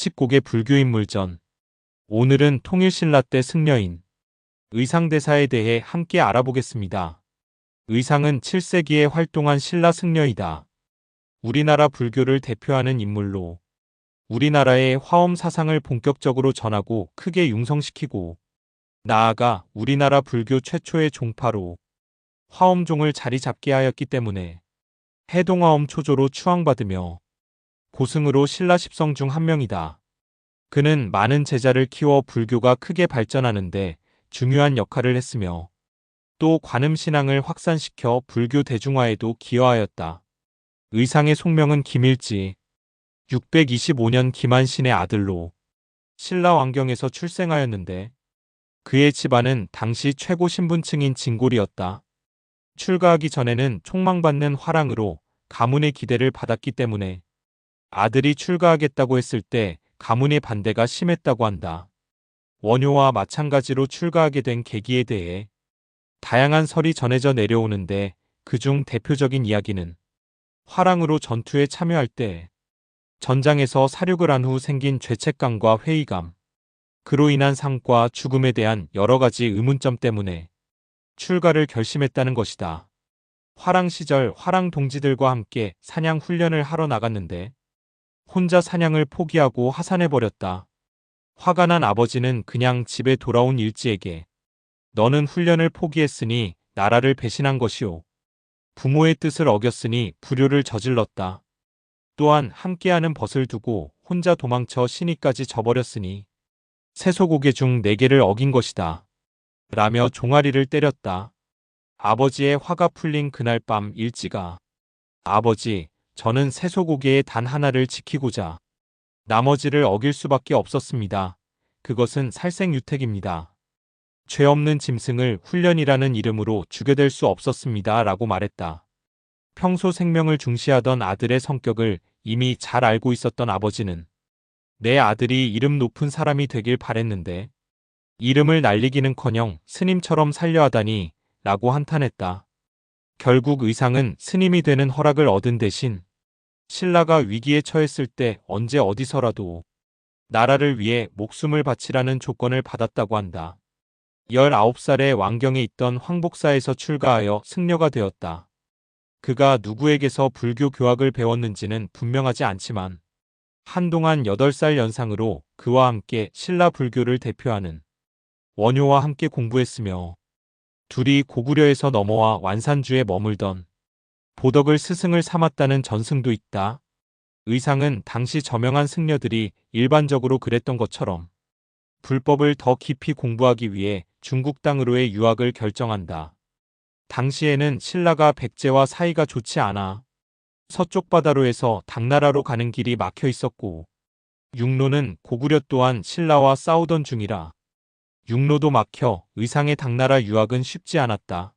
서치곡의 불교인물전. 오늘은 통일신라 때 승려인 의상대사에 대해 함께 알아보겠습니다. 의상은 7세기에 활동한 신라 승려이다. 우리나라 불교를 대표하는 인물로 우리나라의 화엄 사상을 본격적으로 전하고 크게 융성시키고 나아가 우리나라 불교 최초의 종파로 화엄종을 자리 잡게 하였기 때문에 해동화엄 초조로 추앙받으며 고승으로 신라 십성 중 한 명이다. 그는 많은 제자를 키워 불교가 크게 발전하는데 중요한 역할을 했으며 또 관음신앙을 확산시켜 불교 대중화에도 기여하였다. 의상의 속명은 김일지, 625년 김한신의 아들로 신라 왕경에서 출생하였는데 그의 집안은 당시 최고 신분층인 진골이었다. 출가하기 전에는 촉망받는 화랑으로 가문의 기대를 받았기 때문에 아들이 출가하겠다고 했을 때 가문의 반대가 심했다고 한다. 원효와 마찬가지로 출가하게 된 계기에 대해 다양한 설이 전해져 내려오는데 그중 대표적인 이야기는 화랑으로 전투에 참여할 때 전장에서 사륙을 한 후 생긴 죄책감과 회의감, 그로 인한 상과 죽음에 대한 여러 가지 의문점 때문에 출가를 결심했다는 것이다. 화랑 시절 화랑 동지들과 함께 사냥 훈련을 하러 나갔는데 혼자 사냥을 포기하고 하산해버렸다. 화가 난 아버지는 그냥 집에 돌아온 일지에게 너는 훈련을 포기했으니 나라를 배신한 것이오. 부모의 뜻을 어겼으니 불효를 저질렀다. 또한 함께하는 벗을 두고 혼자 도망쳐 신의까지 져버렸으니 세소고개 중 4개를 어긴 것이다. 라며 종아리를 때렸다. 아버지의 화가 풀린 그날 밤 일지가 아버지, 저는 세소고개의 단 하나를 지키고자 나머지를 어길 수밖에 없었습니다. 그것은 살생유택입니다. 죄 없는 짐승을 훈련이라는 이름으로 죽여댈 수 없었습니다. 라고 말했다. 평소 생명을 중시하던 아들의 성격을 이미 잘 알고 있었던 아버지는 내 아들이 이름 높은 사람이 되길 바랬는데 이름을 날리기는커녕 스님처럼 살려 하다니 라고 한탄했다. 결국 의상은 스님이 되는 허락을 얻은 대신 신라가 위기에 처했을 때 언제 어디서라도 나라를 위해 목숨을 바치라는 조건을 받았다고 한다. 19살에 왕경에 있던 황복사에서 출가하여 승려가 되었다. 그가 누구에게서 불교 교학을 배웠는지는 분명하지 않지만 한동안 8살 연상으로 그와 함께 신라 불교를 대표하는 원효와 함께 공부했으며 둘이 고구려에서 넘어와 완산주에 머물던 보덕을 스승을 삼았다는 전승도 있다. 의상은 당시 저명한 승려들이 일반적으로 그랬던 것처럼 불법을 더 깊이 공부하기 위해 중국 땅으로의 유학을 결정한다. 당시에는 신라가 백제와 사이가 좋지 않아 서쪽 바다로에서 당나라로 가는 길이 막혀 있었고 육로는 고구려 또한 신라와 싸우던 중이라 육로도 막혀 의상의 당나라 유학은 쉽지 않았다.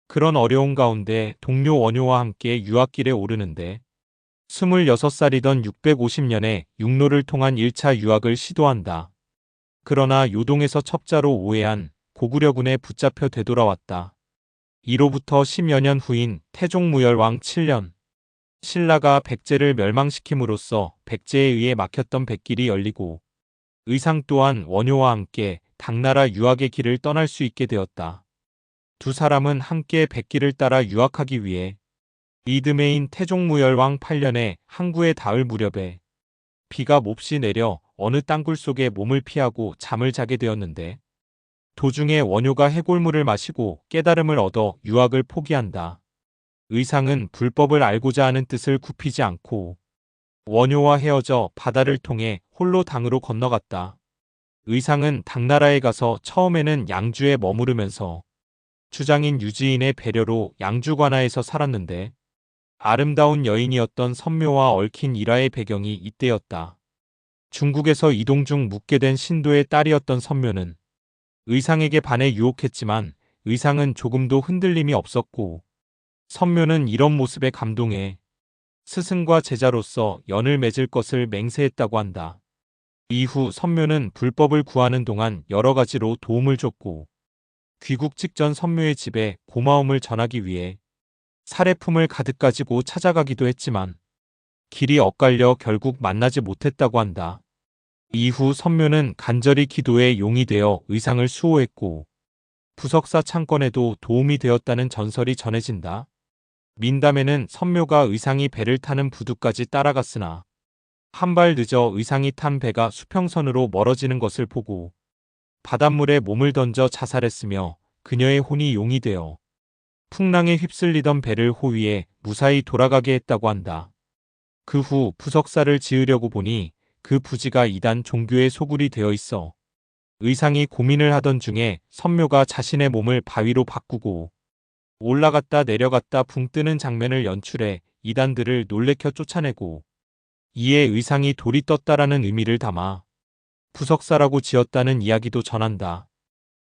그런 어려운 가운데 동료 원효와 함께 유학길에 오르는데 26살이던 650년에 육로를 통한 1차 유학을 시도한다. 그러나 요동에서 첩자로 오해한 고구려군에 붙잡혀 되돌아왔다. 이로부터 10여 년 후인 태종무열왕 7년 신라가 백제를 멸망시킴으로써 백제에 의해 막혔던 백길이 열리고 의상 또한 원효와 함께 당나라 유학의 길을 떠날 수 있게 되었다. 두 사람은 함께 백길을 따라 유학하기 위해 이듬해인 태종무열왕 8년에 항구에 닿을 무렵에 비가 몹시 내려 어느 땅굴 속에 몸을 피하고 잠을 자게 되었는데 도중에 원효가 해골물을 마시고 깨달음을 얻어 유학을 포기한다. 의상은 불법을 알고자 하는 뜻을 굽히지 않고 원효와 헤어져 바다를 통해 홀로 당으로 건너갔다. 의상은 당나라에 가서 처음에는 양주에 머무르면서 주장인 유지인의 배려로 양주 관하에서 살았는데 아름다운 여인이었던 선묘와 얽힌 일화의 배경이 이때였다. 중국에서 이동 중 묻게 된 신도의 딸이었던 선묘는 의상에게 반해 유혹했지만 의상은 조금도 흔들림이 없었고 선묘는 이런 모습에 감동해 스승과 제자로서 연을 맺을 것을 맹세했다고 한다. 이후 선묘는 불법을 구하는 동안 여러 가지로 도움을 줬고 귀국 직전 선묘의 집에 고마움을 전하기 위해 사례품을 가득 가지고 찾아가기도 했지만 길이 엇갈려 결국 만나지 못했다고 한다. 이후 선묘는 간절히 기도의 용이 되어 의상을 수호했고 부석사 창건에도 도움이 되었다는 전설이 전해진다. 민담에는 선묘가 의상이 배를 타는 부두까지 따라갔으나 한 발 늦어 의상이 탄 배가 수평선으로 멀어지는 것을 보고 바닷물에 몸을 던져 자살했으며 그녀의 혼이 용이 되어 풍랑에 휩쓸리던 배를 호위해 무사히 돌아가게 했다고 한다. 그 후 부석사를 지으려고 보니 그 부지가 이단 종교의 소굴이 되어 있어 의상이 고민을 하던 중에 선묘가 자신의 몸을 바위로 바꾸고 올라갔다 내려갔다 붕 뜨는 장면을 연출해 이단들을 놀래켜 쫓아내고 이에 의상이 돌이 떴다라는 의미를 담아 부석사라고 지었다는 이야기도 전한다.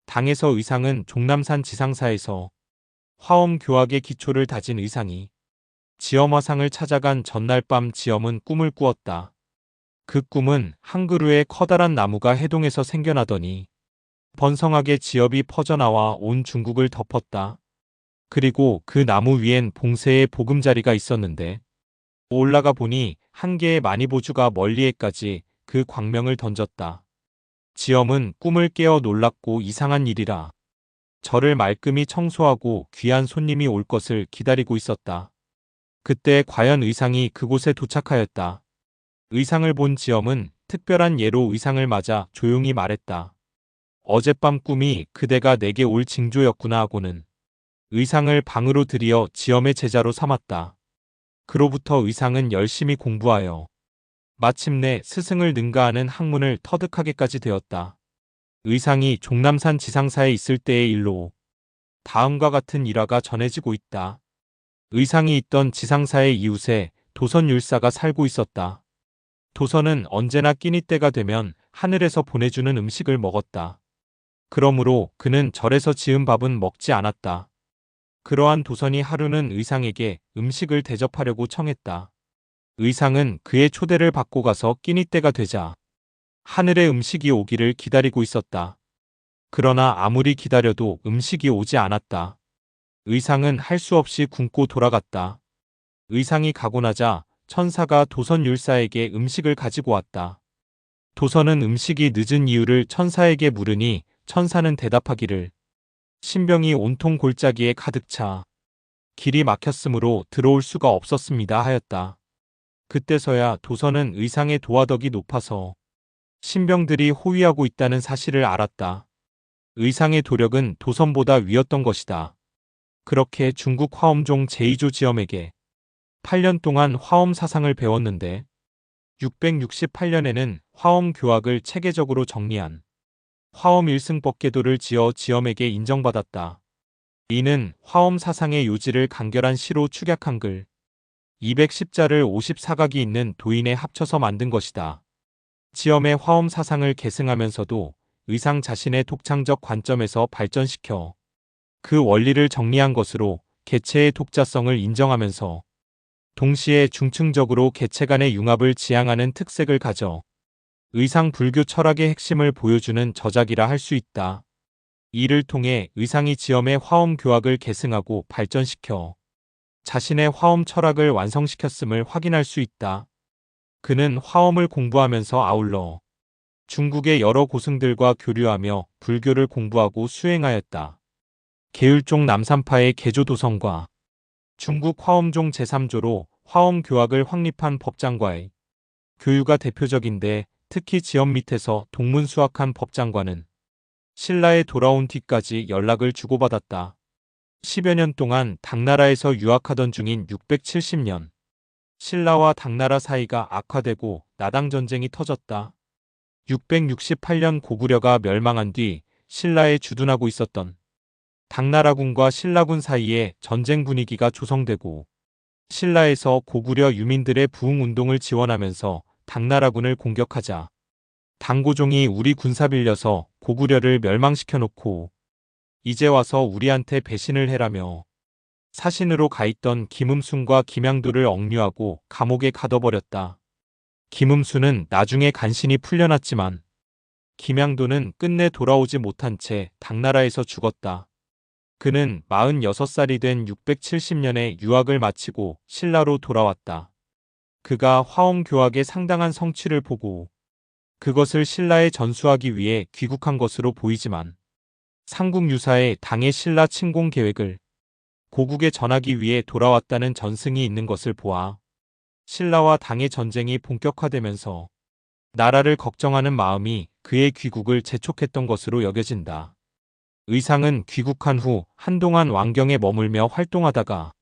당에서 의상은 종남산 지상사에서 화엄 교학의 기초를 다진 의상이 지엄화상을 찾아간 전날 밤 지엄은 꿈을 꾸었다. 그 꿈은 한 그루의 커다란 나무가 해동해서 생겨나더니 번성하게 지엽이 퍼져나와 온 중국을 덮었다. 그리고 그 나무 위엔 봉쇄의 보금자리가 있었는데 올라가 보니 한 개의 마니보주가 멀리에까지 그 광명을 던졌다. 지엄은 꿈을 깨어 놀랐고 이상한 일이라 절을 말끔히 청소하고 귀한 손님이 올 것을 기다리고 있었다. 그때 과연 의상이 그곳에 도착하였다. 의상을 본 지엄은 특별한 예로 의상을 맞아 조용히 말했다. 어젯밤 꿈이 그대가 내게 올 징조였구나 하고는 의상을 방으로 들이어 지엄의 제자로 삼았다. 그로부터 의상은 열심히 공부하여 마침내 스승을 능가하는 학문을 터득하게까지 되었다. 의상이 종남산 지상사에 있을 때의 일로 다음과 같은 일화가 전해지고 있다. 의상이 있던 지상사의 이웃에 도선율사가 살고 있었다. 도선은 언제나 끼니 때가 되면 하늘에서 보내주는 음식을 먹었다. 그러므로 그는 절에서 지은 밥은 먹지 않았다. 그러한 도선이 하루는 의상에게 음식을 대접하려고 청했다. 의상은 그의 초대를 받고 가서 끼니 때가 되자 하늘의 음식이 오기를 기다리고 있었다. 그러나 아무리 기다려도 음식이 오지 않았다. 의상은 할 수 없이 굶고 돌아갔다. 의상이 가고 나자 천사가 도선율사에게 음식을 가지고 왔다. 도선은 음식이 늦은 이유를 천사에게 물으니 천사는 대답하기를 신병이 온통 골짜기에 가득 차 길이 막혔으므로 들어올 수가 없었습니다 하였다. 그때서야 도선은 의상의 도화덕이 높아서 신병들이 호위하고 있다는 사실을 알았다. 의상의 도력은 도선보다 위였던 것이다. 그렇게 중국 화엄종 제2조 지엄에게 8년 동안 화엄 사상을 배웠는데 668년에는 화엄 교학을 체계적으로 정리한 화엄 일승법계도를 지어 지엄에게 인정받았다. 이는 화엄 사상의 요지를 간결한 시로 축약한 글 210자를 54각이 있는 도인에 합쳐서 만든 것이다. 지엄의 화엄 사상을 계승하면서도 의상 자신의 독창적 관점에서 발전시켜 그 원리를 정리한 것으로 개체의 독자성을 인정하면서 동시에 중층적으로 개체 간의 융합을 지향하는 특색을 가져 의상 불교 철학의 핵심을 보여주는 저작이라 할 수 있다. 이를 통해 의상이 지엄의 화엄 교학을 계승하고 발전시켜 자신의 화엄 철학을 완성시켰음을 확인할 수 있다. 그는 화엄을 공부하면서 아울러 중국의 여러 고승들과 교류하며 불교를 공부하고 수행하였다. 계율종 남산파의 개조도성과 중국 화엄종 제3조로 화엄 교학을 확립한 법장과의 교유가 대표적인데 특히 지엄 밑에서 동문수학한 법장과는 신라에 돌아온 뒤까지 연락을 주고받았다. 10여 년 동안 당나라에서 유학하던 중인 670년 신라와 당나라 사이가 악화되고 나당전쟁이 터졌다. 668년 고구려가 멸망한 뒤 신라에 주둔하고 있었던 당나라군과 신라군 사이에 전쟁 분위기가 조성되고 신라에서 고구려 유민들의 부흥운동을 지원하면서 당나라군을 공격하자 당고종이 우리 군사 빌려서 고구려를 멸망시켜놓고 이제 와서 우리한테 배신을 해라며 사신으로 가있던 김음순과 김양도를 억류하고 감옥에 가둬버렸다. 김음순은 나중에 간신히 풀려났지만 김양도는 끝내 돌아오지 못한 채 당나라에서 죽었다. 그는 46살이 된 670년에 유학을 마치고 신라로 돌아왔다. 그가 화엄 교학의 상당한 성취를 보고 그것을 신라에 전수하기 위해 귀국한 것으로 보이지만 상국 유사의 당의 신라 침공 계획을 고국에 전하기 위해 돌아왔다는 전승이 있는 것을 보아 신라와 당의 전쟁이 본격화되면서 나라를 걱정하는 마음이 그의 귀국을 재촉했던 것으로 여겨진다. 의상은 귀국한 후 한동안 왕경에 머물며 활동하다가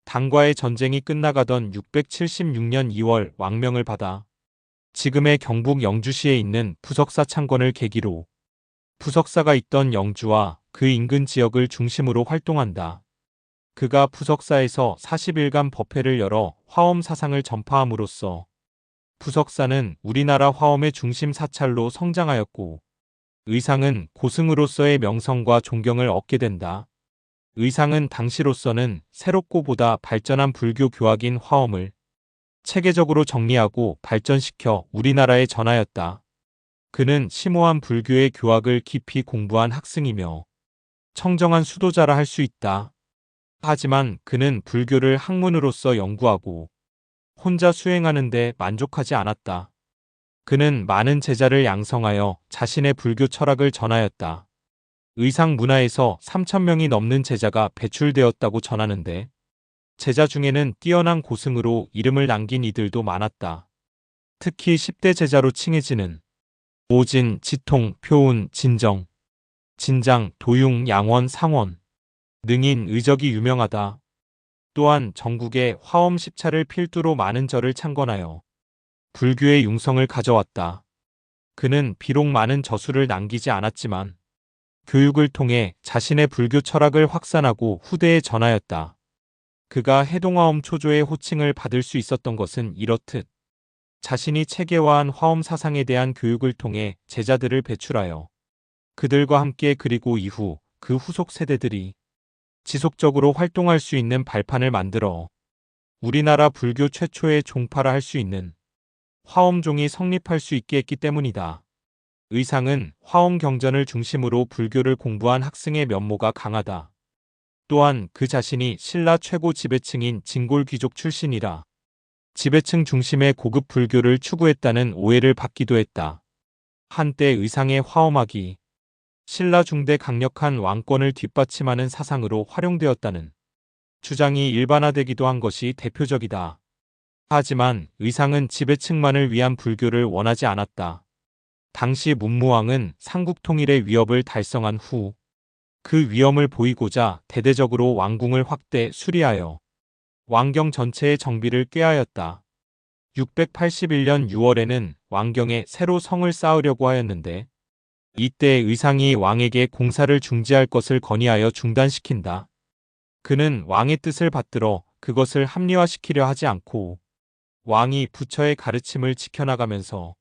당과의 전쟁이 끝나가던 676년 2월 왕명을 받아 지금의 경북 영주시에 있는 부석사 창건을 계기로 부석사가 있던 영주와 그 인근 지역을 중심으로 활동한다. 그가 부석사에서 40일간 법회를 열어 화엄 사상을 전파함으로써 부석사는 우리나라 화엄의 중심 사찰로 성장하였고 의상은 고승으로서의 명성과 존경을 얻게 된다. 의상은 당시로서는 새롭고 보다 발전한 불교 교학인 화엄을 체계적으로 정리하고 발전시켜 우리나라에 전하였다. 그는 심오한 불교의 교학을 깊이 공부한 학승이며 청정한 수도자라 할 수 있다. 하지만 그는 불교를 학문으로서 연구하고 혼자 수행하는 데 만족하지 않았다. 그는 많은 제자를 양성하여 자신의 불교 철학을 전하였다. 의상 문화에서 3,000명이 넘는 제자가 배출되었다고 전하는데 제자 중에는 뛰어난 고승으로 이름을 남긴 이들도 많았다. 특히 10대 제자로 칭해지는 오진, 지통, 표운, 진정, 진장, 도융, 양원, 상원, 능인, 의적이 유명하다. 또한 전국에 화엄 10차를 필두로 많은 절을 창건하여 불교의 융성을 가져왔다. 그는 비록 많은 저수를 남기지 않았지만 교육을 통해 자신의 불교 철학을 확산하고 후대에 전하였다. 그가 해동화엄 초조의 호칭을 받을 수 있었던 것은 이렇듯 자신이 체계화한 화엄 사상에 대한 교육을 통해 제자들을 배출하여 그들과 함께 그리고 이후 그 후속 세대들이 지속적으로 활동할 수 있는 발판을 만들어 우리나라 불교 최초의 종파라 할 수 있는 화엄종이 성립할 수 있게 했기 때문이다. 의상은 화엄 경전을 중심으로 불교를 공부한 학승의 면모가 강하다. 또한 그 자신이 신라 최고 지배층인 진골 귀족 출신이라 지배층 중심의 고급 불교를 추구했다는 오해를 받기도 했다. 한때 의상의 화엄학이 신라 중대 강력한 왕권을 뒷받침하는 사상으로 활용되었다는 주장이 일반화되기도 한 것이 대표적이다. 하지만 의상은 지배층만을 위한 불교를 원하지 않았다. 당시 문무왕은 삼국 통일의 위협을 달성한 후 그 위험을 보이고자 대대적으로 왕궁을 확대 수리하여 왕경 전체의 정비를 꾀하였다. 681년 6월에는 왕경에 새로 성을 쌓으려고 하였는데 이때 의상이 왕에게 공사를 중지할 것을 건의하여 중단시킨다. 그는 왕의 뜻을 받들어 그것을 합리화시키려 하지 않고 왕이 부처의 가르침을 지켜나가면서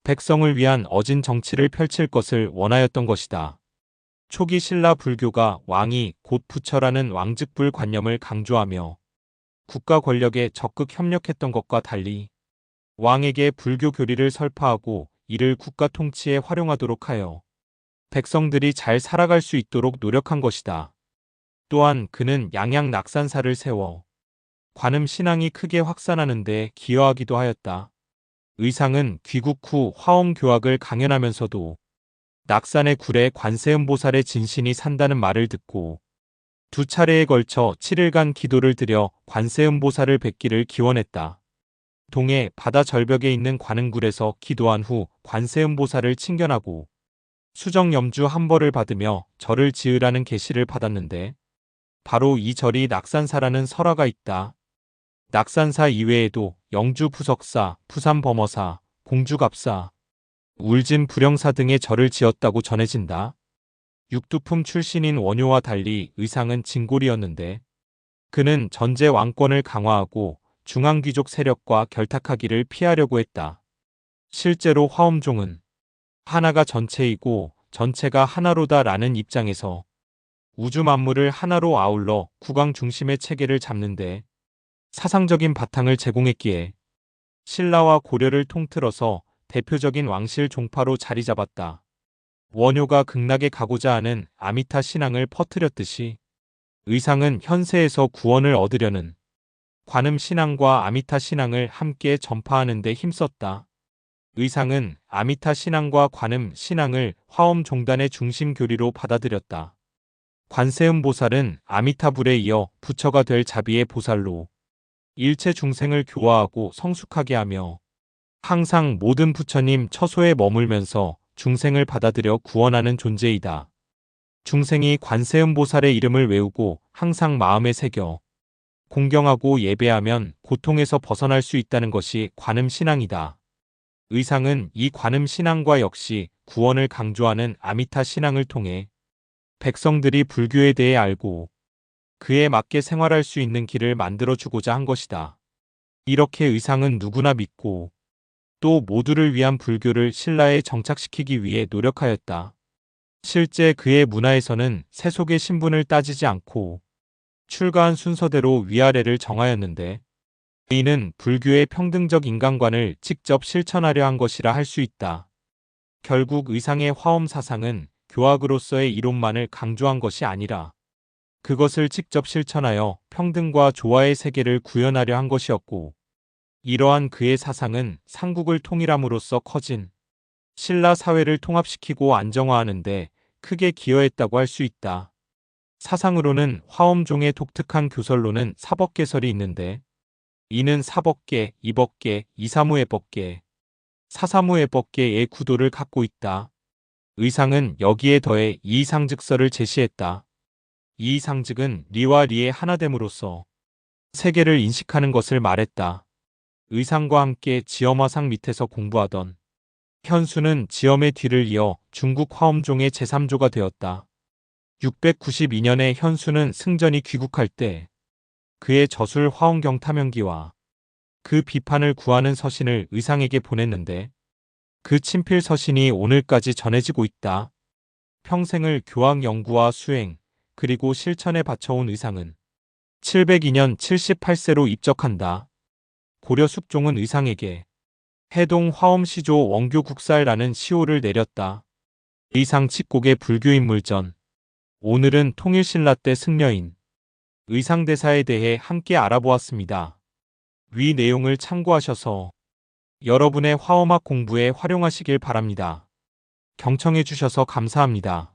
백성을 위한 어진 정치를 펼칠 것을 원하였던 것이다. 초기 신라 불교가 왕이 곧 부처라는 왕직불 관념을 강조하며 국가 권력에 적극 협력했던 것과 달리 왕에게 불교 교리를 설파하고 이를 국가 통치에 활용하도록 하여 백성들이 잘 살아갈 수 있도록 노력한 것이다. 또한 그는 양양 낙산사를 세워 관음 신앙이 크게 확산하는 데 기여하기도 하였다. 의상은 귀국 후 화엄 교학을 강연하면서도 낙산의 굴에 관세음보살의 진신이 산다는 말을 듣고 두 차례에 걸쳐 7일간 기도를 드려 관세음보살을 뵙기를 기원했다. 동해 바다 절벽에 있는 관음굴에서 기도한 후 관세음보살을 친견하고 수정염주 한 벌을 받으며 절을 지으라는 계시를 받았는데 바로 이 절이 낙산사라는 설화가 있다. 낙산사 이외에도 영주 부석사, 부산 범어사, 공주갑사, 울진 불영사 등의 절을 지었다고 전해진다. 육두품 출신인 원효와 달리 의상은 진골이었는데 그는 전제 왕권을 강화하고 중앙귀족 세력과 결탁하기를 피하려고 했다. 실제로 화엄종은 하나가 전체이고 전체가 하나로다 라는 입장에서 우주 만물을 하나로 아울러 국왕 중심의 체계를 잡는데 사상적인 바탕을 제공했기에 신라와 고려를 통틀어서 대표적인 왕실 종파로 자리 잡았다. 원효가 극락에 가고자 하는 아미타 신앙을 퍼뜨렸듯이 의상은 현세에서 구원을 얻으려는 관음 신앙과 아미타 신앙을 함께 전파하는 데 힘썼다. 의상은 아미타 신앙과 관음 신앙을 화엄 종단의 중심 교리로 받아들였다. 관세음 보살은 아미타불에 이어 부처가 될 자비의 보살로 일체 중생을 교화하고 성숙하게 하며 항상 모든 부처님 처소에 머물면서 중생을 받아들여 구원하는 존재이다. 중생이 관세음 보살의 이름을 외우고 항상 마음에 새겨 공경하고 예배하면 고통에서 벗어날 수 있다는 것이 관음 신앙이다. 의상은 이 관음 신앙과 역시 구원을 강조하는 아미타 신앙을 통해 백성들이 불교에 대해 알고 그에 맞게 생활할 수 있는 길을 만들어주고자 한 것이다. 이렇게 의상은 누구나 믿고 또 모두를 위한 불교를 신라에 정착시키기 위해 노력하였다. 실제 그의 문화에서는 세속의 신분을 따지지 않고 출가한 순서대로 위아래를 정하였는데 이는 불교의 평등적 인간관을 직접 실천하려 한 것이라 할 수 있다. 결국 의상의 화엄 사상은 교학으로서의 이론만을 강조한 것이 아니라 그것을 직접 실천하여 평등과 조화의 세계를 구현하려 한 것이었고 이러한 그의 사상은 삼국을 통일함으로써 커진 신라 사회를 통합시키고 안정화하는 데 크게 기여했다고 할 수 있다. 사상으로는 화엄종의 독특한 교설로는 사법개설이 있는데 이는 사법계, 이법계, 이사무예법계, 사사무예법계의 구도를 갖고 있다. 의상은 여기에 더해 이의상즉설을 제시했다. 이의상즉은 리와 리의 하나됨으로써 세계를 인식하는 것을 말했다. 의상과 함께 지엄화상 밑에서 공부하던 현수는 지엄의 뒤를 이어 중국 화엄종의 제3조가 되었다. 692년에 현수는 승전이 귀국할 때 그의 저술 화엄경 탐연기와 그 비판을 구하는 서신을 의상에게 보냈는데 그 친필 서신이 오늘까지 전해지고 있다. 평생을 교학 연구와 수행 그리고 실천에 바쳐온 의상은 702년 78세로 입적한다. 고려 숙종은 의상에게 해동 화엄시조 원교국살라는 시호를 내렸다. 의상 칙곡의 불교인물전. 오늘은 통일신라 때 승려인 의상대사에 대해 함께 알아보았습니다. 위 내용을 참고하셔서 여러분의 화엄학 공부에 활용하시길 바랍니다. 경청해 주셔서 감사합니다.